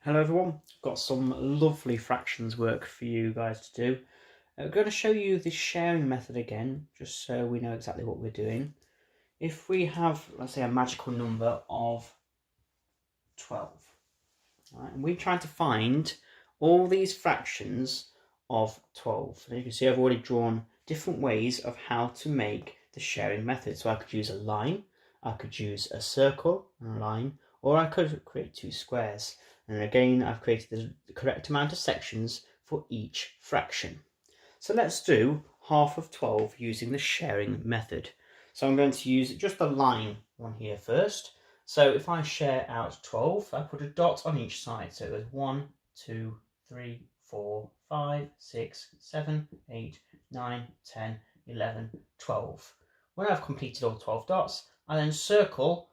Hello everyone, got some lovely fractions work for you guys to do. I'm going to show you the sharing method again, just so we know exactly what we're doing. If we have, let's say, a magical number of 12, right, and we're trying to find all these fractions of 12. And you can see I've already drawn different ways of how to make the sharing method. So I could use a line, I could use a circle and a line, or I could create two squares. And again, I've created the correct amount of sections for each fraction. So let's do half of 12 using the sharing method. So I'm going to use just the line one here first. So if I share out 12, I put a dot on each side. So there's 1, 2, 3, 4, 5, 6, 7, 8, 9, 10, 11, 12. When I've completed all 12 dots, I then circle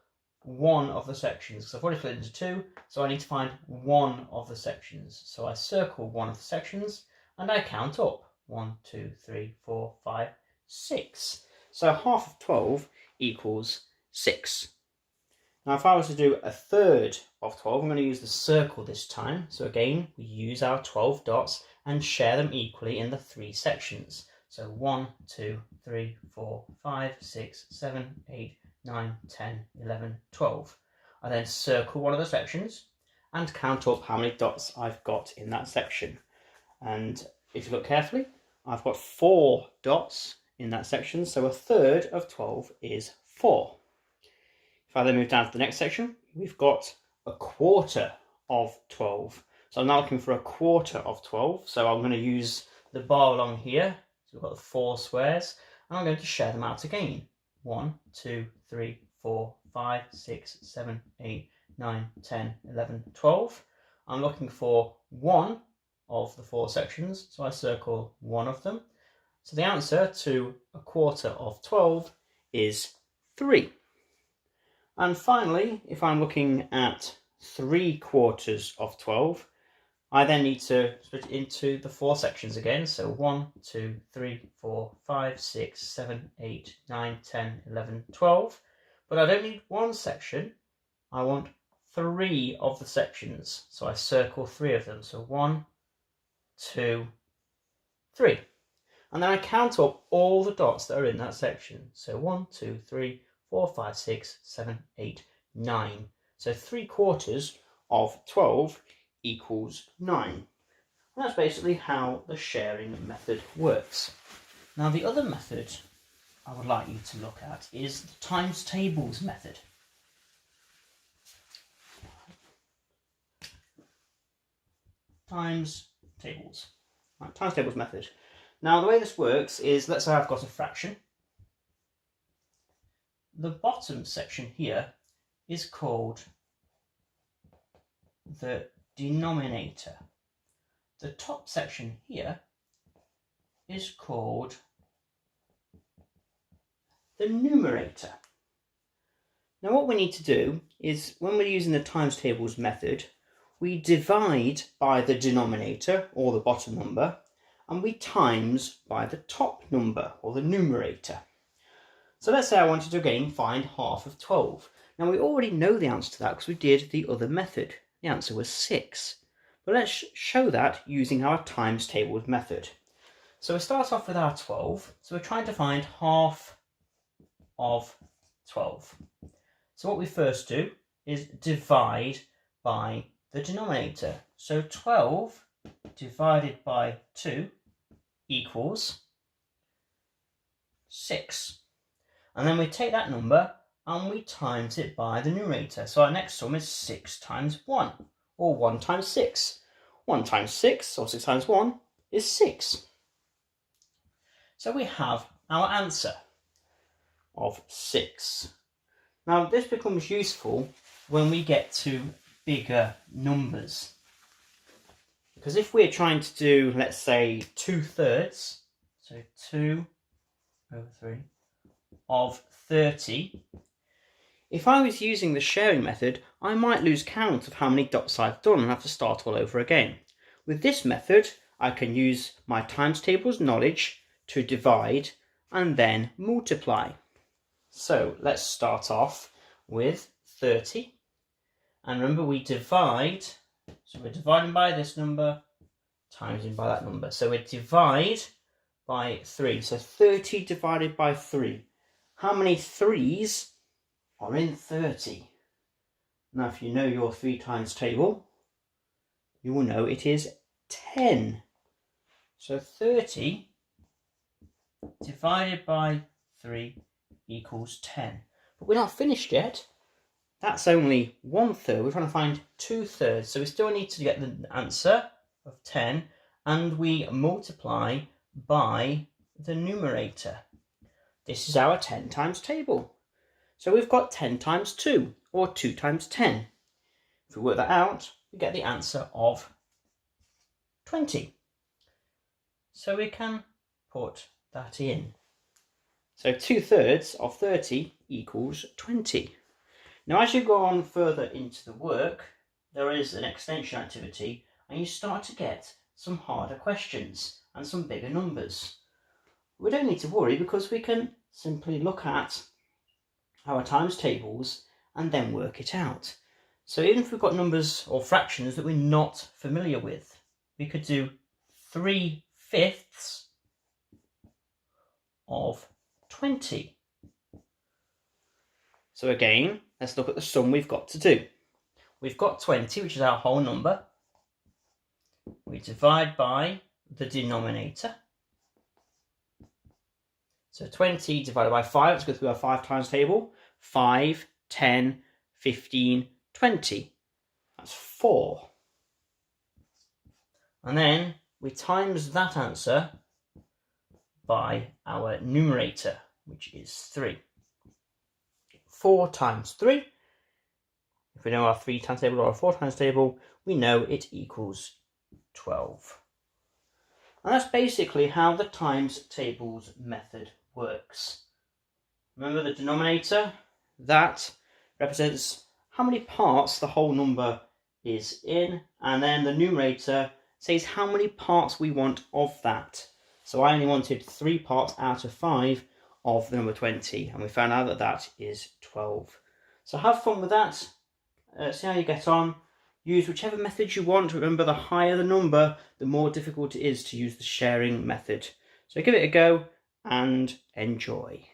one of the sections. So I've already split it into two, so I need to find one of the sections. So I circle one of the sections and I count up. 1, 2, 3, 4, 5, 6. So half of 12 equals 6. Now if I was to do a third of 12, I'm going to use the circle this time. So again, we use our 12 dots and share them equally in the three sections. So 1, 2, 3, 4, 5, 6, 7, 8, 9, 10, 11, 12. I then circle one of the sections and count up how many dots I've got in that section. And if you look carefully, I've got 4 dots in that section, so a third of 12 is 4. If I then move down to the next section, we've got a quarter of 12. So I'm now looking for a quarter of 12, so I'm going to use the bar along here. So we've got the 4 squares, and I'm going to share them out again. 1, 2, 3, 4, 5, 6, 7, 8, 9, 10, 11, 12. I'm looking for one of the 4 sections, so I circle one of them. So the answer to a quarter of 12 is 3. And finally, if I'm looking at 3 quarters of 12, I then need to split it into the 4 sections again. So 1, 2, 3, 4, 5, 6, 7, 8, 9, 10, 11, 12. But I don't need one section. I want 3 of the sections. So I circle 3 of them. So 1, 2, 3. And then I count up all the dots that are in that section. So 1, 2, 3, 4, 5, 6, 7, 8, 9. So 3 quarters of 12 equals 9. And that's basically how the sharing method works. Now the other method I would like you to look at is the times tables method. Times tables. Right, times tables method. Now the way this works is, let's say I've got a fraction. The bottom section here is called the denominator. The top section here is called the numerator. Now what we need to do is, when we're using the times tables method, we divide by the denominator, or the bottom number, and we times by the top number, or the numerator. So let's say I wanted to again find half of 12. Now we already know the answer to that because we did the other method. The answer was 6. But let's show that using our times tables method. So we start off with our 12. So we're trying to find half of 12. So what we first do is divide by the denominator. So 12 divided by 2 equals 6. And then we take that number and we times it by the numerator. So our next sum is 6 times 1, or 1 times 6. 1 times 6, or 6 times 1, is 6. So we have our answer of 6. Now this becomes useful when we get to bigger numbers. Because if we're trying to do, let's say, 2/3, so 2 over 3, of 30, if I was using the sharing method, I might lose count of how many dots I've done and have to start all over again. With this method, I can use my times tables knowledge to divide and then multiply. So let's start off with 30. And remember, we divide So we're dividing by this number, times in by that number. So we divide by 3. So 30 divided by 3. How many 3's are in 30? Now if you know your 3 times table, you will know it is 10. So 30 divided by 3 equals 10. But we're not finished yet. That's only 1/3. We're trying to find 2/3. So we still need to get the answer of 10, and we multiply by the numerator. This is our 10 times table. So we've got 10 times 2, or 2 times 10. If we work that out, we get the answer of 20. So we can put that in. So 2/3 of 30 equals 20. Now as you go on further into the work, there is an extension activity and you start to get some harder questions and some bigger numbers. We don't need to worry because we can simply look at our times tables and then work it out. So even if we've got numbers or fractions that we're not familiar with, we could do 3/5 of 20. So again, let's look at the sum we've got to do. We've got 20, which is our whole number. We divide by the denominator. So 20 divided by 5, let's go through our 5 times table. 5, 10, 15, 20. That's 4. And then we times that answer by our numerator, which is 3. 4 times 3. If we know our 3 times table or our 4 times table, we know it equals 12. And that's basically how the times tables method works. Remember the denominator? That represents how many parts the whole number is in, and then the numerator says how many parts we want of that. So I only wanted 3 parts out of 5 of the number 20, and we found out that that is 12. So have fun with that, see how you get on. Use whichever method you want. Remember, the higher the number, the more difficult it is to use the sharing method. So give it a go and enjoy.